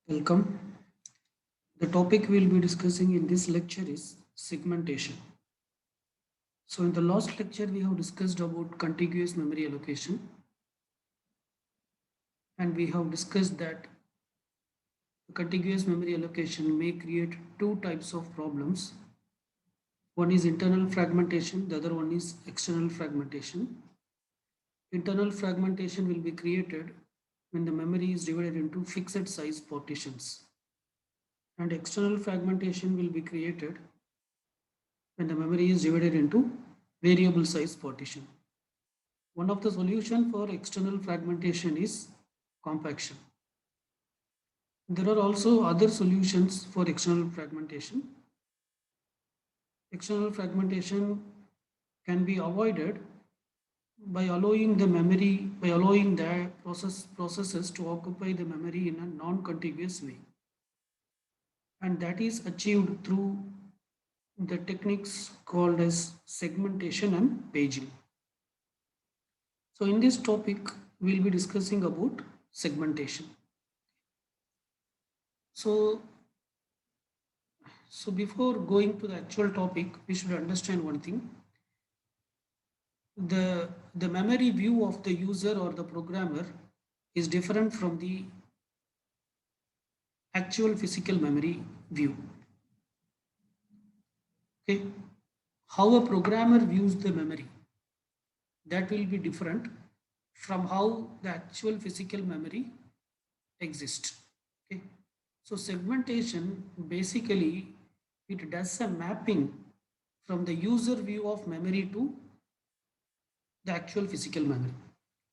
Welcome. The topic we'll be discussing in this lecture is segmentation. So in the last lecture we have discussed about contiguous memory allocation, and we have discussed that contiguous memory allocation may create two types of problems. One is internal fragmentation, the other one is external fragmentation. Internal fragmentation will be created when the memory is divided into fixed size partitions, and external fragmentation will be created when the memory is divided into variable size partition. One of the solution for external fragmentation is compaction. There are also other solutions for external fragmentation. External fragmentation can be avoided by allowing the processes to occupy the memory in a non-contiguous way. And that is achieved through the techniques called as segmentation and paging. So in this topic, we'll be discussing about segmentation. So before going to the actual topic, we should understand one thing. The memory view of the user or the programmer is different from the actual physical memory view. Okay, how a programmer views the memory, that will be different from how the actual physical memory exists. Okay, so segmentation basically it does a mapping from the user view of memory to the actual physical memory.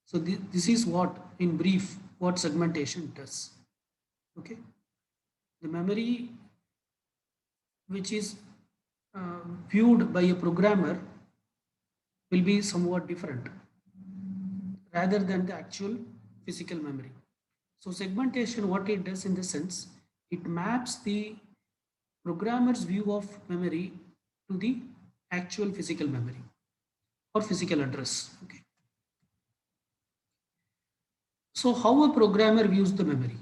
So this is what, in brief, what segmentation does. Okay, the memory which is viewed by a programmer will be somewhat different rather than the actual physical memory. So segmentation, what it does in the sense, it maps the programmer's view of memory to the actual physical memory or physical address. Okay. So how a programmer views the memory?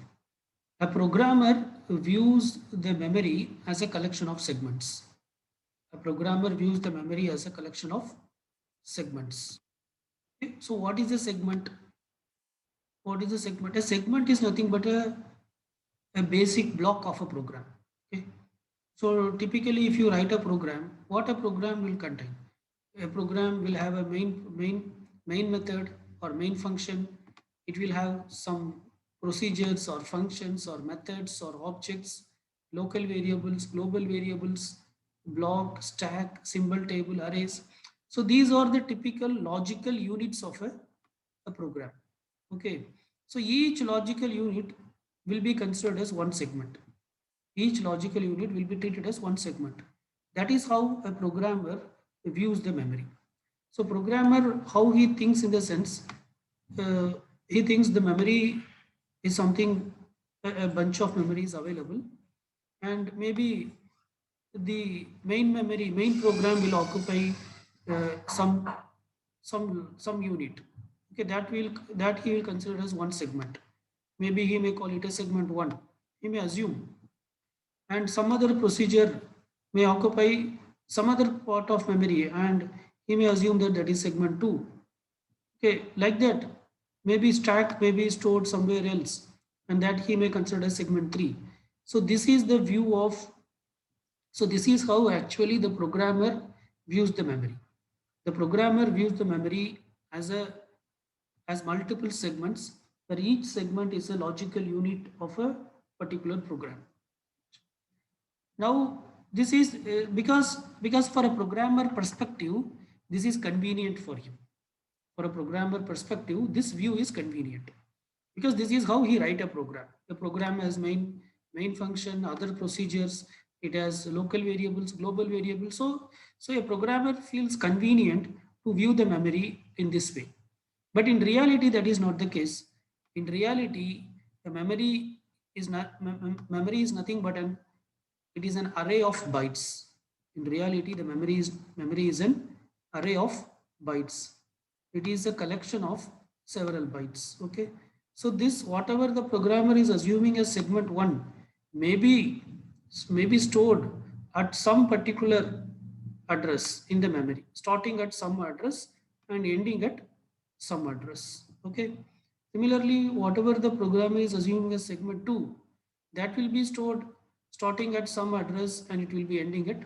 A programmer views the memory as a collection of segments. A programmer views the memory as a collection of segments. Okay. So what is a segment? What is a segment? A segment is nothing but a basic block of a program. Okay. So typically if you write a program, what a program will contain? A program will have a main method or main function. It will have some procedures or functions or methods or objects, local variables, global variables, block, stack, symbol table, arrays. So these are the typical logical units of a program. Okay, so each logical unit will be considered as one segment. Each logical unit will be treated as one segment. That is how a programmer views the memory. So programmer, how he thinks in the sense, uh, he thinks the memory is something, a bunch of memories available, and maybe the main program will occupy some unit. Okay, that he will consider as one segment. Maybe he may call it a segment one. He may assume, and some other procedure may occupy some other part of memory, and he may assume that that is segment 2. Okay, like that. Maybe stack may be stored somewhere else, and that he may consider as segment 3. So this is the view of, so this is how actually the programmer views the memory. The programmer views the memory as multiple segments, where each segment is a logical unit of a particular program. Now, this is because for a programmer perspective, this is convenient for him. For a programmer perspective, this view is convenient because this is how he write a program. The program has main function, other procedures. It has local variables, global variables. So a programmer feels convenient to view the memory in this way. But in reality, that is not the case. In reality, the memory is nothing but it is an array of bytes. In reality, the memory is an array of bytes. It is a collection of several bytes. Okay, So this, whatever the programmer is assuming as segment 1, may be stored at some particular address in the memory, starting at some address and ending at some address. Okay. Similarly, whatever the programmer is assuming as segment 2, that will be stored starting at some address and it will be ending at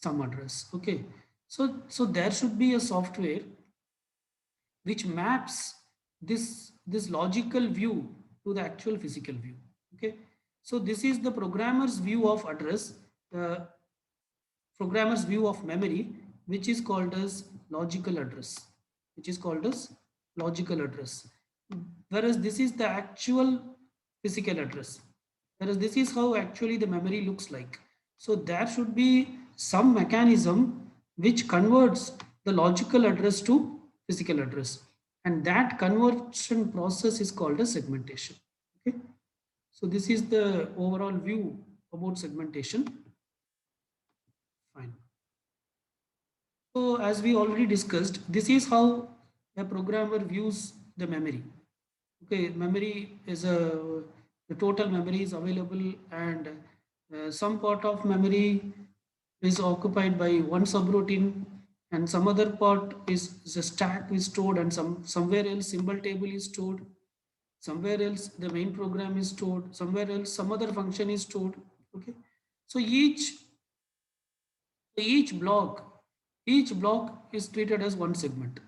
some address. Okay. So there should be a software which maps this logical view to the actual physical view. Okay, so this is the programmer's view of address, uh, programmer's view of memory, which is called as logical address, which is called as logical address, whereas this is the actual physical address, whereas this is how actually the memory looks like. So there should be some mechanism which converts the logical address to physical address, and that conversion process is called as segmentation. Okay, so this is the overall view about segmentation. Fine. So as we already discussed, this is how a programmer views the memory. Okay, memory is the total memory is available, and some part of memory is occupied by one subroutine, and some other part is a stack is stored, and somewhere else symbol table is stored, somewhere else the main program is stored, somewhere else some other function is stored. Okay, so each block is treated as one segment.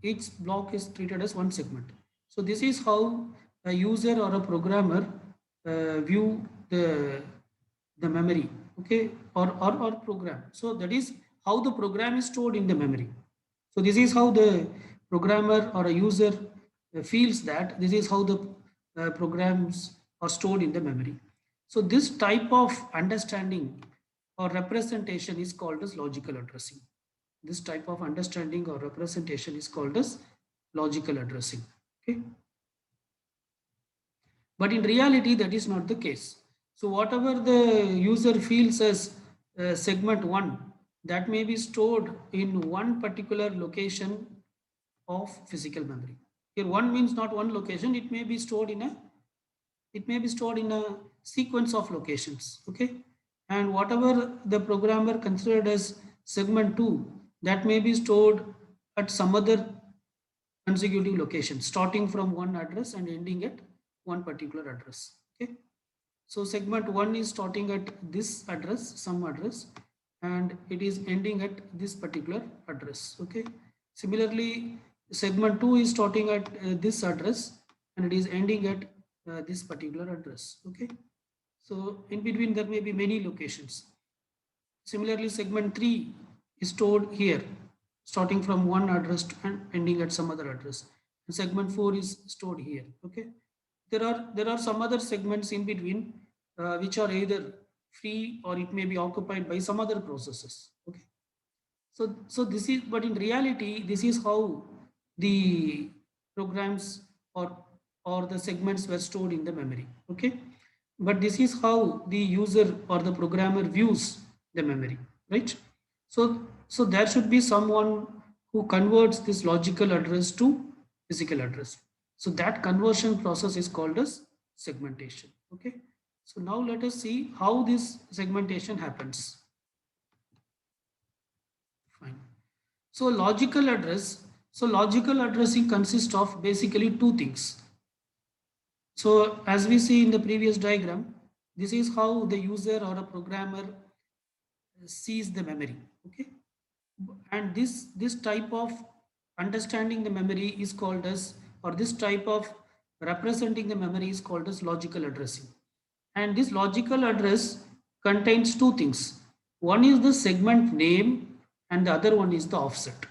Each block is treated as one segment. So this is how a user or a programmer view the memory. Okay, or program. So that is how the program is stored in the memory. So this is how the programmer or a user feels that this is how the programs are stored in the memory. So this type of understanding or representation is called as logical addressing. This type of understanding or representation is called as logical addressing. Okay, but in reality that is not the case. So whatever the user feels as segment 1, that may be stored in one particular location of physical memory. Here 1 means not one location, it may be stored in a sequence of locations. Okay, and whatever the programmer considered as segment 2, that may be stored at some other consecutive location, starting from one address and ending at one particular address. Okay, so segment 1 is starting at this address, some address, and it is ending at this particular address. Okay, similarly segment 2 is starting at this address and it is ending at this particular address. Okay, so in between there may be many locations. Similarly, segment 3 is stored here, starting from one address and ending at some other address. And segment 4 is stored here. Okay, there are some other segments in between, which are either free or it may be occupied by some other processes. Okay, so this is, but in reality this is how the programs or the segments were stored in the memory. Okay, but this is how the user or the programmer views the memory, right? So there should be someone who converts this logical address to physical address. So that conversion process is called as segmentation. Okay, so now let us see how this segmentation happens. Fine. So logical address, so logical addressing consists of basically two things. So as we see in the previous diagram, this is how the user or a programmer sees the memory. Okay, and this type of understanding the memory is called as, or this type of representing the memory is called as logical addressing. And this logical address contains two things. One is the segment name and the other one is the offset.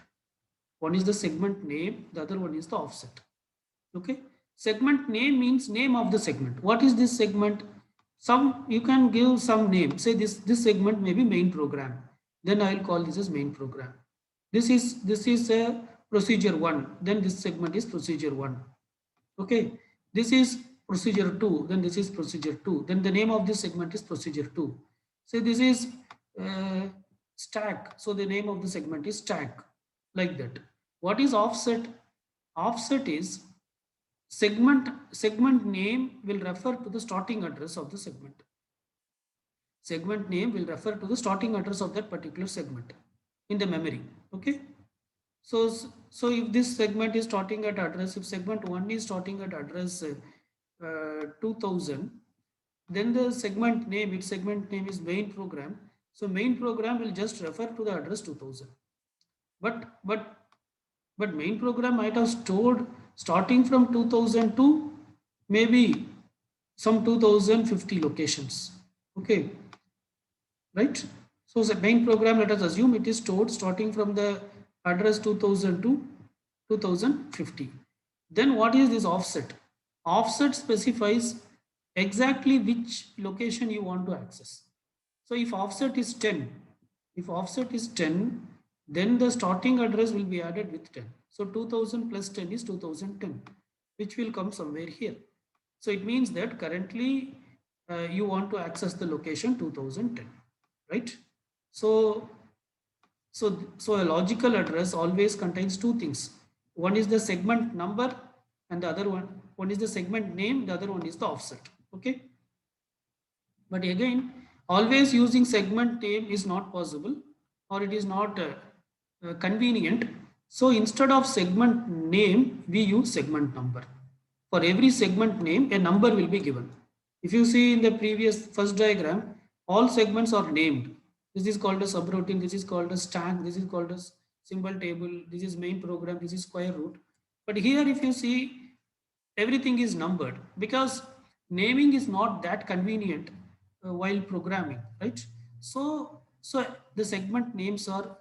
One is the segment name, the other one is the offset. Okay, segment name means name of the segment. What is this segment? Some, you can give some name, say this segment may be main program, then I will call this as main program. This is a procedure 1, then this segment is procedure 1. Okay, this is procedure 2, then this is procedure 2, then the name of this segment is procedure 2. So this is uh, stack, so the name of the segment is stack, like that. What is offset? Offset is segment name will refer to the starting address of the segment. Segment name will refer to the starting address of that particular segment in the memory. Okay. So if this segment is starting at address, if segment 1 is starting at address 2000, then the segment name, its segment name is main program. So main program will just refer to the address 2000. But main program might have stored starting from 2000 to maybe some 2050 locations. Okay, right? So the main program, let us assume it is stored starting from the address 2000 to 2050. Then what is this offset? Offset specifies exactly which location you want to access. So if offset is 10, then the starting address will be added with 10. So 2000 plus 10 is 2010, which will come somewhere here. So it means that currently you want to access the location 2010, right? So a logical address always contains two things. One is the segment number, and the other one is the segment name, the other one is the offset. Okay. But again, always using segment name is not possible, or it is not convenient. So instead of segment name, we use segment number. For every segment name, a number will be given. If you see in the previous first diagram, all segments are named. This is called a subroutine, this is called a stack, this is called a symbol table, this is main program, this is square root. But here if you see, everything is numbered because naming is not that convenient while programming, right? So the segment names are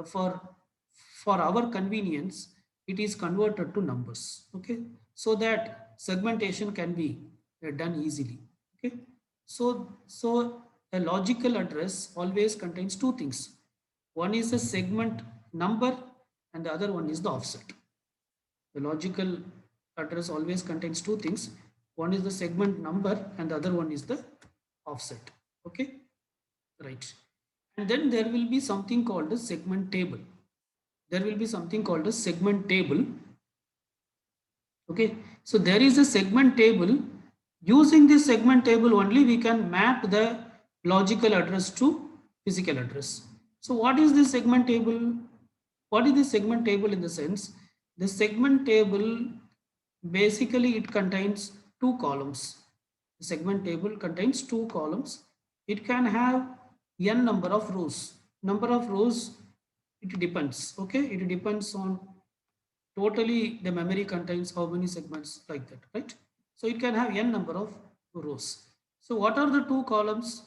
for our convenience, it is converted to numbers. Okay, so that segmentation can be done easily. Okay, so a logical address always contains two things. One is the segment number, and the other one is the offset. The logical address always contains two things. One is the segment number and the other one is the offset. Okay, right. And then there will be something called a segment table. There will be something called a segment table. Okay, so there is a segment table. Using this segment table only, we can map the logical address to physical address. So what is this segment table? What is this segment table in the sense? The segment table, basically it contains two columns. The segment table contains two columns. It can have n number of rows. Number of rows, it depends. Okay, it depends on totally the memory contains how many segments, like that, right? So it can have n number of rows. So what are the two columns?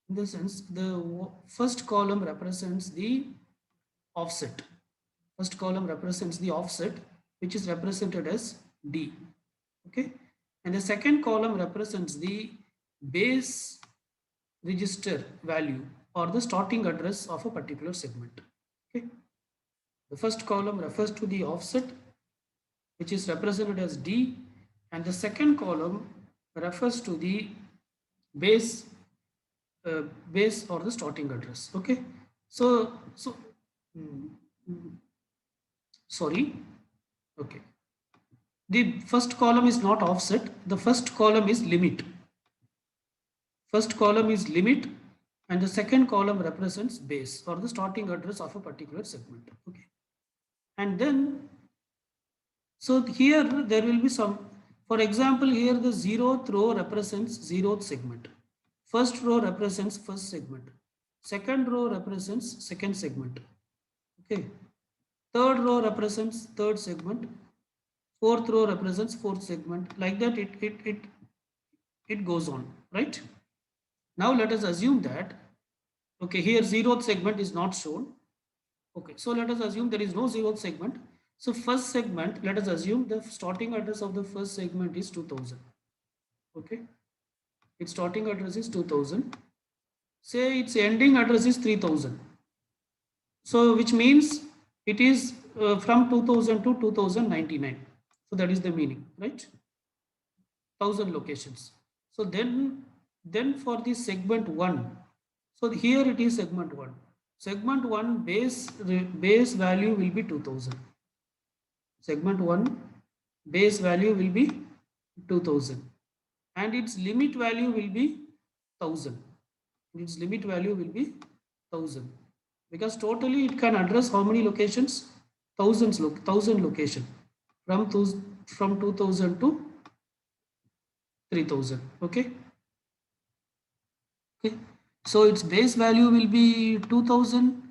In the sense, the first column represents the offset. First column represents the offset, which is represented as D. Okay, and the second column represents the base register value or the starting address of a particular segment. Okay, the first column refers to the offset, which is represented as D, and the second column refers to the base base or the starting address. Okay, so mm, mm, sorry. Okay, the first column is not offset, the first column is limit. First column is limit, and the second column represents base or the starting address of a particular segment. Okay, and then so here there will be some, for example, here the zeroth row represents zeroth segment. First row represents first segment. Second row represents second segment. Okay. Third row represents third segment. Fourth row represents fourth segment. Like that it goes on, right? Now let us assume that, okay, here zeroth segment is not shown. Okay, so let us assume there is no zeroth segment. So first segment, let us assume the starting address of the first segment is 2000. Okay, its starting address is 2000. Say its ending address is 3000. So which means it is from 2000 to 2099. So that is the meaning, right? 1000 locations. So then for the segment 1, so here it is segment 1. Segment 1 base value will be 2000. Segment 1 base value will be 2000, and its limit value will be 1000. Its limit value will be 1000, because totally it can address how many locations? Thousands, 1000 location, from 2000 to 3000. Okay. Okay. So its base value will be 2000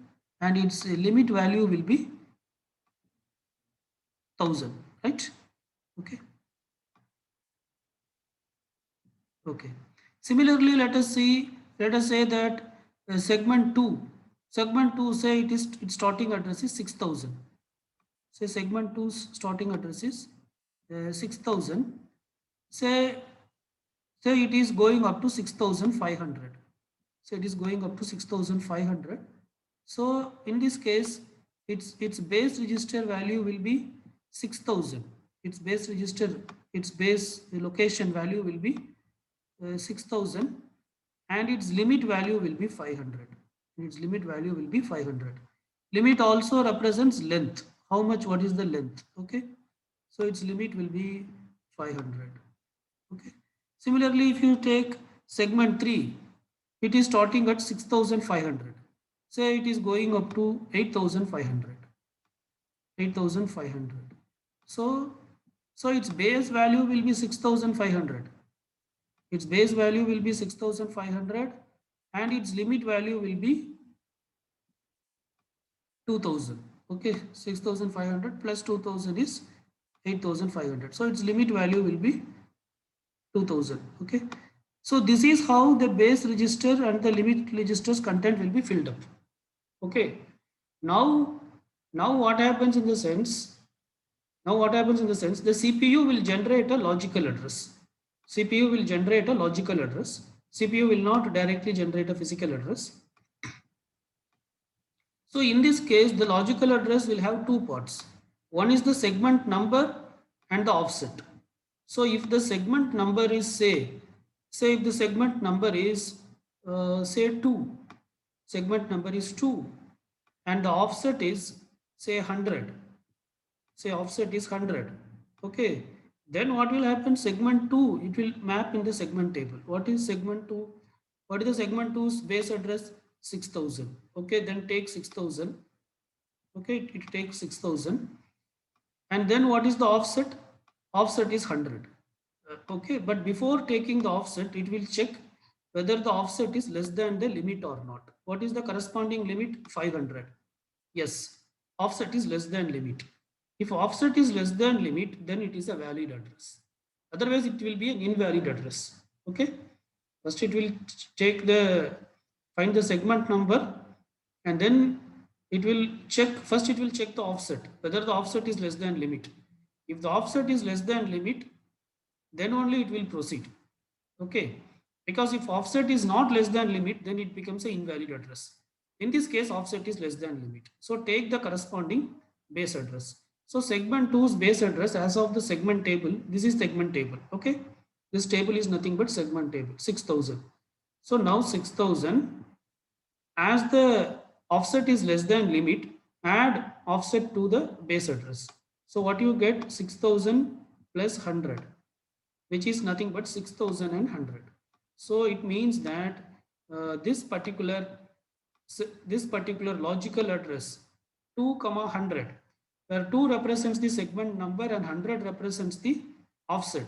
and its limit value will be 1000, right? Okay. Okay. Similarly, let us say that segment 2 say its starting address is 6000. Say segment 2's starting address is 6000. Say it is going up to 6500. So it is going up to 6500. So in this case, its base register value will be 6000. Its base location value will be 6000, and its limit value will be 500. Its limit value will be 500. Limit also represents length. How much? What is the length? Okay. So its limit will be 500. Okay. Similarly, if you take segment 3, it is starting at 6500. Say it is going up to 8500. 8500. So, its base value will be 6500. Its base value will be 6500, and its limit value will be 2000. Okay, 6500 plus 2000 is 8500. So its limit value will be 2000. Okay. So this is how the base register and the limit register's content will be filled up. Okay. Now, what happens in the sense? The CPU will generate a logical address. CPU will generate a logical address. CPU will not directly generate a physical address. So in this case, the logical address will have two parts. One is the segment number and the offset. So if the segment number is say if the segment number is say 2, segment number is 2, and the offset is say 100, say offset is 100. Okay, then what will happen? Segment 2, it will map in the segment table. What is segment 2? What is the segment 2's base address? 6000. Okay, then take 6000. Okay, it takes 6000. And then what is the offset? Offset is 100. Okay, but before taking the offset, it will check whether the offset is less than the limit or not. What is the corresponding limit? 500. Yes, offset is less than limit. If offset is less than limit, then it is a valid address. Otherwise, it will be an invalid address. Okay. First, it will find the segment number, and then it will check. First, it will check the offset, whether the offset is less than limit. If the offset is less than limit, then only it will proceed. Okay. Because if offset is not less than limit, then it becomes an invalid address. In this case, offset is less than limit. So take the corresponding base address. So segment 2's base address as of the segment table, this is segment table. Okay. This table is nothing but segment table, 6000. So now 6000, as the offset is less than limit, add offset to the base address. So what you get? 6000 plus 100, which is nothing but 6100. So it means that this particular logical address 2,100, where 2 represents the segment number and 100 represents the offset,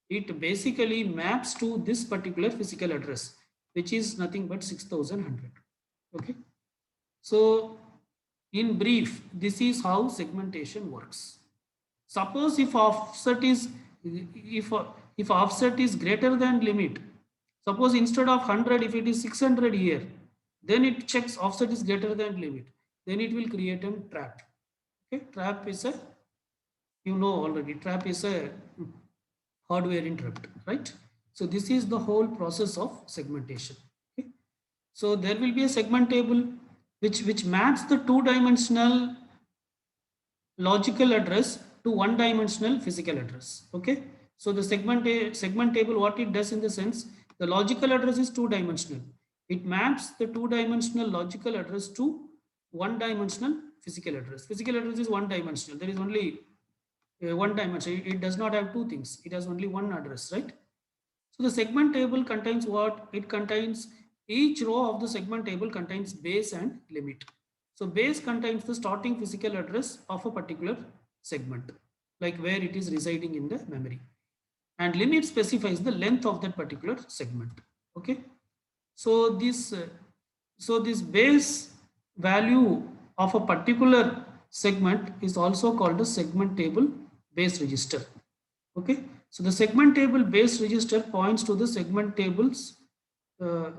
it basically maps to this particular physical address, which is nothing but 6100. Okay. So in brief, this is how segmentation works. Suppose if offset is greater than limit, suppose instead of 100, if it is 600 here, then it checks offset is greater than limit. Then it will create a trap. Okay, trap is a, trap is a hardware interrupt, right? So this is the whole process of segmentation. Okay? So there will be a segment table which maps the two-dimensional logical address to one-dimensional physical address. Okay. So the segment table, what it does in the sense, the logical address is two-dimensional. It maps the two-dimensional logical address to one-dimensional physical address. Physical address is one-dimensional. There is only one dimension. It does not have two things. It has only one address, right? So the segment table contains what? It contains each row of the segment table contains base and limit. So base contains the starting physical address of a particular segment, like where it is residing in the memory. And limit specifies the length of that particular segment. Okay. So this base value of a particular segment is also called a segment table base register. Okay, so the segment table base register points to the segment table's uh,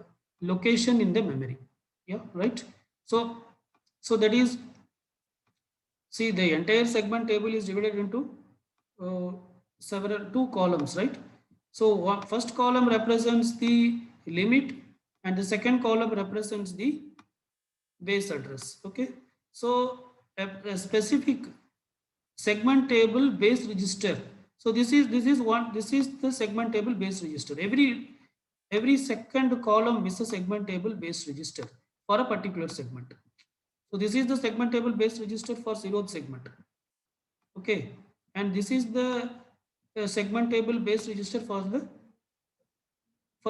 location in the memory. Yeah, right. So that is, see, the entire segment table is divided into uh, several two columns, right? So first column represents the limit, and the second column represents the base address. Okay, so a specific segment table base register. So this is the segment table base register. Every second column is a segment table base register for a particular segment. So this is the segment table base register for zeroth segment. Okay, and this is the segment table base register for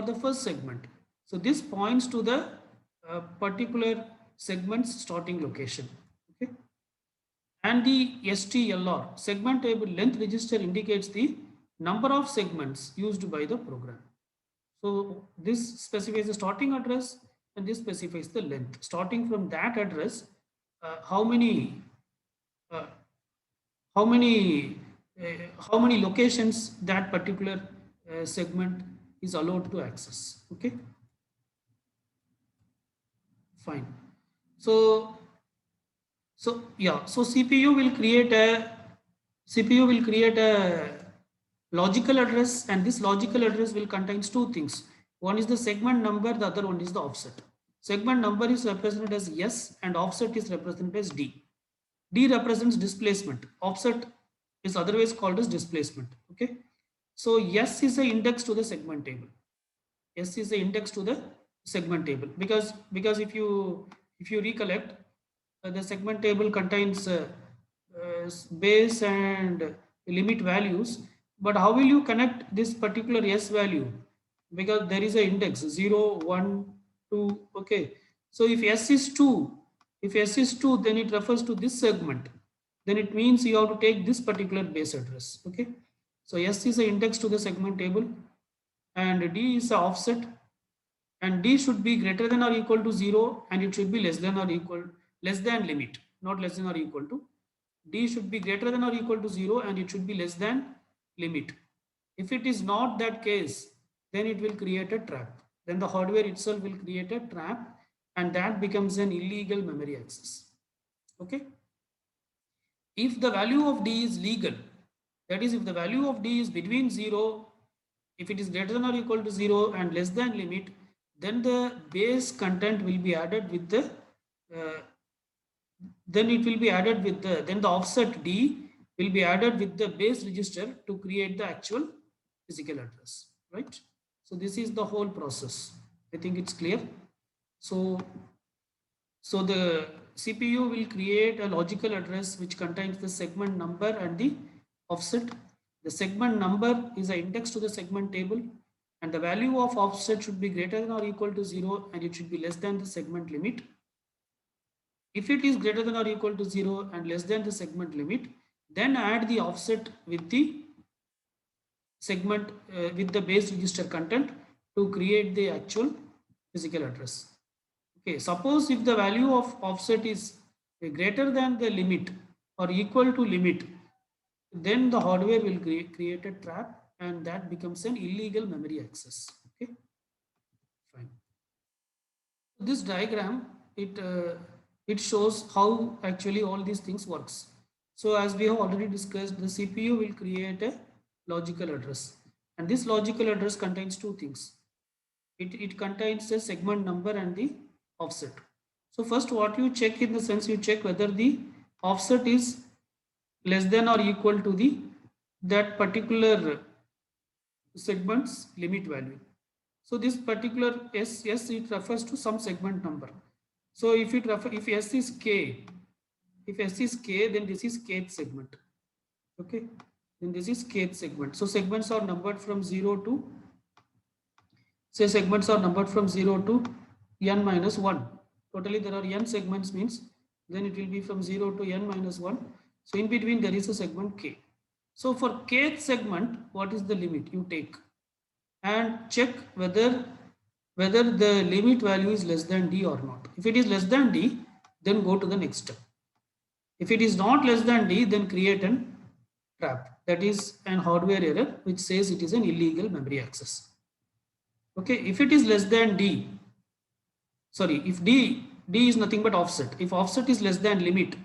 the first segment. So this points to the particular segment's starting location. Okay, and the STLR segment table length register indicates the number of segments used by the program. So this specifies the starting address and this specifies the length. Starting from that address, how many uh, how many how many locations that particular segment is allowed to access. Okay, fine. So yeah, so CPU will create a logical address, and this logical address will contains two things. One is the segment number, the other one is the offset. Segment number is represented as S and offset is represented as D. D represents displacement. Offset is otherwise called as displacement. Okay. So S is the index to the segment table. S is the index to the segment table, because if you recollect, the segment table contains base and limit values, but how will you connect this particular S value? Because there is an index 0, 1, 2. Okay, so if S is 2, then it refers to this segment. Then it means you have to take this particular base address. Okay, so S is the index to the segment table, and D is the offset, and D should be greater than or equal to 0, and it should be less than limit, not less than or equal to. D should be greater than or equal to 0, and it should be less than limit. If it is not that case, then it will create a trap. Then the hardware itself will create a trap, and that becomes an illegal memory access. Okay. If the value of D is legal, that is, if the value of D is between 0, if it is greater than or equal to 0 and less than limit, then the base content will be added with the uh, then it will be added with the offset D will be added with the base register to create the actual physical address, right? So this is the whole process. I think it's clear. So the CPU will create a logical address which contains the segment number and the offset. The segment number is an index to the segment table, and the value of offset should be greater than or equal to 0, and it should be less than the segment limit. If it is greater than or equal to 0 and less than the segment limit, then add the offset with the segment with the base register content to create the actual physical address. Okay, suppose if the value of offset is greater than the limit or equal to limit, then the hardware will create a trap, and that becomes an illegal memory access. Okay, fine. This diagram, it shows how actually all these things works. So as we have already discussed, the CPU will create a logical address, and this logical address contains two things. It contains the segment number and the offset. So first, what you check, in the sense, you check whether the offset is less than or equal to the that particular segment's limit value. So this particular S it refers to some segment number. So if S is K, then this is kth segment. Okay, then this is kth segment. So segments are numbered from 0 to, say segments are numbered from 0 to n minus 1. Totally there are n segments, means then it will be from 0 to n minus 1. So in between there is a segment k. So for kth segment, what is the limit you take? And check whether the limit value is less than d or not. If it is less than d, then go to the next step. If it is not less than d, then create an trap. That is an hardware error which says it is an illegal memory access. Okay, if it is less than d, sorry, if d is nothing but offset. If offset is less than limit,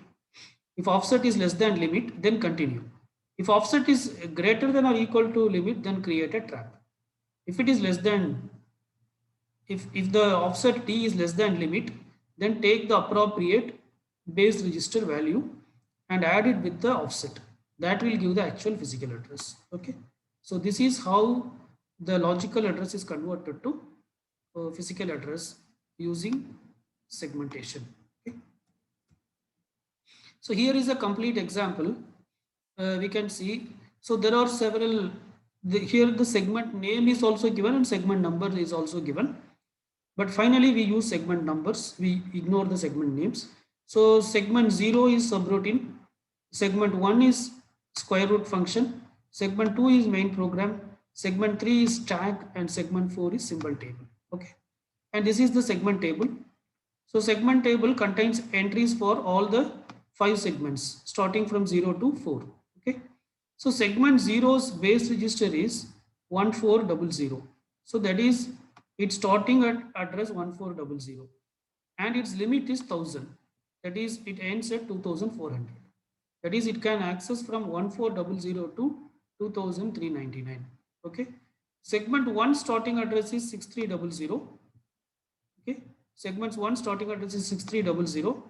if offset is less than limit, then continue. If offset is greater than or equal to limit, then create a trap. If it is less than, if the offset d is less than limit, then take the appropriate base register value and add it with the offset. That will give the actual physical address. Okay, so this is how the logical address is converted to physical address using segmentation. Okay. So here is a complete example. We can see, so there are several, here the segment name is also given and segment number is also given. But finally, we use segment numbers. We ignore the segment names. So segment 0 is subroutine. Segment 1 is square root function. Segment 2 is main program. Segment 3 is tag and segment 4 is symbol table. Okay. And this is the segment table. So segment table contains entries for all the 5 segments starting from 0 to 4. Okay. So segment 0's base register is 1400. So that is its starting at address 1400 and its limit is 1000. That is it ends at 2400. That is it can access from 1400 to 2399. Okay. Segment 1 starting address is 6300. Okay. Segments 1 starting address is 6300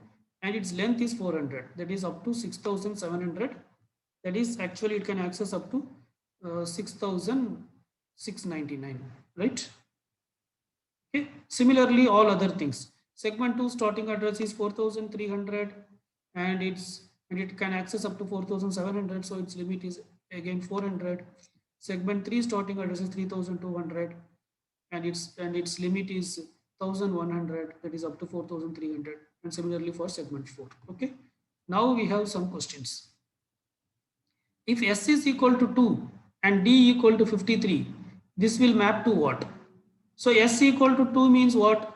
and its length is 400. That is up to 6700. That is actually it can access up to 6699, right? Okay. Similarly, all other things. Segment 2 starting address is 4300 and it can access up to 4700. So its limit is again 400. Segment 3 starting address is 3200 and its limit is 1100. That is up to 4300. And similarly for segment 4. Okay. Now we have some questions. If S is equal to 2 and D equal to 53, this will map to what? So S equal to 2 means what?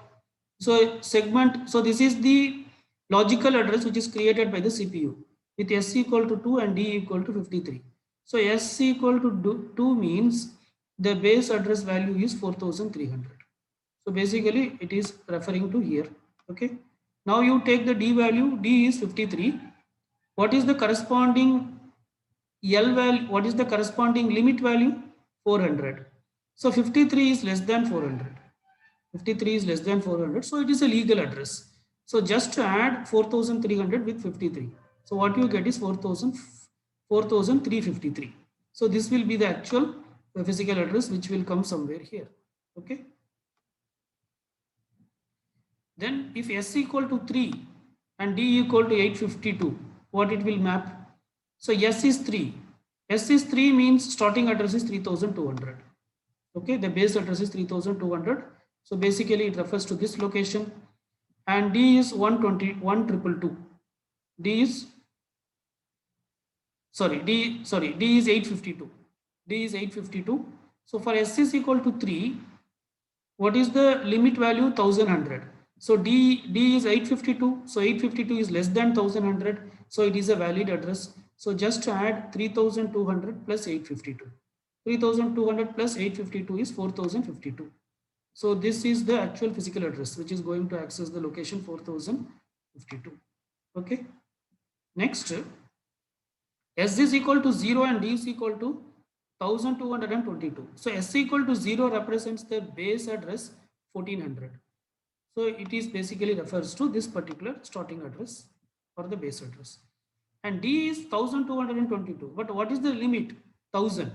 So segment, so this is the logical address which is created by the CPU with S equal to 2 and D equal to 53. So S equal to 2 means the base address value is 4300. So basically it is referring to here. Okay. Now you take the D value, D is 53. What is the corresponding L value? What is the corresponding limit value? 400. So 53 is less than 400. 53 is less than 400. So it is a legal address. So just to add 4300 with 53. So what you get is 4353. So this will be the actual physical address which will come somewhere here. Okay. Then if S equal to 3 and D equal to 852, what it will map? So S is 3. S is 3 means starting address is 3200. Okay, the base address is 3200. So basically it refers to this location. And D is 122. D is D is 852. D is 852. So for S is equal to 3, what is the limit value? 1100. So D is 852. So 852 is less than 1100. So it is a valid address. So just to add 3200 plus 852. 3200 plus 852 is 4052. So this is the actual physical address which is going to access the location 4052. Okay. Next, S is equal to 0 and D is equal to 1222. So S equal to 0 represents the base address 1400. So it is basically refers to this particular starting address or the base address. And D is 1222. But what is the limit? 1000.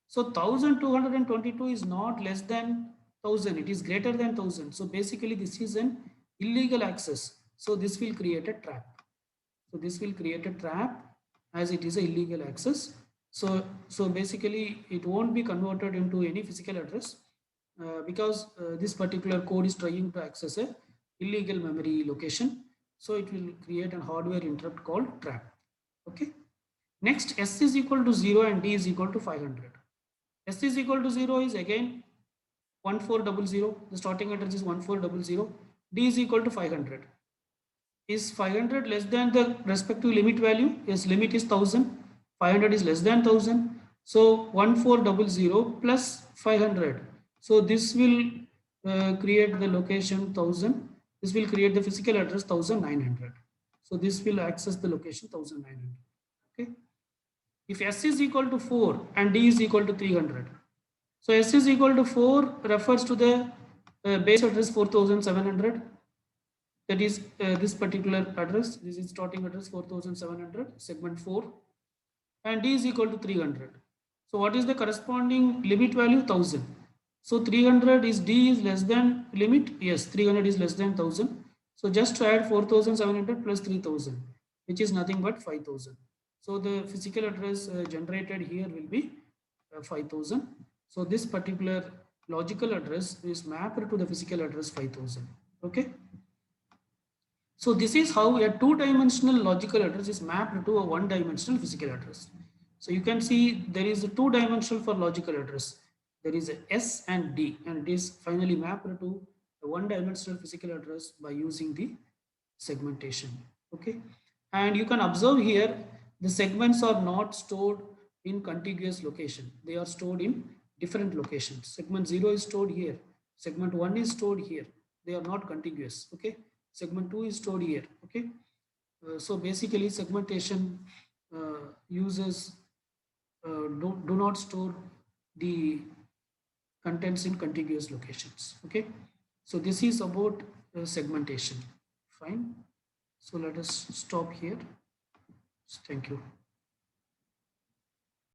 So 1222 is not less than 1000. It is greater than 1000. So basically this is an illegal access. So this will create a trap. So this will create a trap as it is a illegal access. So basically it won't be converted into any physical address because this particular code is trying to access a illegal memory location. So it will create a hardware interrupt called trap. Okay. Next, S is equal to 0 and D is equal to 500. S is equal to 0 is again 1400. The starting address is 1400. D is equal to 500. Is 500 less than the respective limit value? Yes, limit is 1000. 500 is less than 1000. So 1400 plus 500. So this will create the location 1000. This will create the physical address 1900. So this will access the location 1900. Okay. If S is equal to 4 and D is equal to 300. So S is equal to 4 refers to the base address 4700. That is this particular address. This is starting address 4700 segment 4 and D is equal to 300. So what is the corresponding limit value? 1000. So 300 is D is less than limit. Yes, 300 is less than 1000. So just to add 4700 plus 3000, which is nothing but 5000. So the physical address generated here will be 5000. So this particular logical address is mapped to the physical address 5000. Okay. So this is how a two-dimensional logical address is mapped to a one-dimensional physical address. So you can see there is a two-dimensional for logical address. There is a S and D, and it is finally mapped to a one-dimensional physical address by using the segmentation. Okay, and you can observe here the segments are not stored in contiguous location. They are stored in different locations. Segment 0 is stored here. Segment 1 is stored here. They are not contiguous. Okay, segment 2 is stored here. Okay, so basically segmentation uses do not store the contents in contiguous locations. Okay, so this is about segmentation. Fine. So let us stop here. Thank you.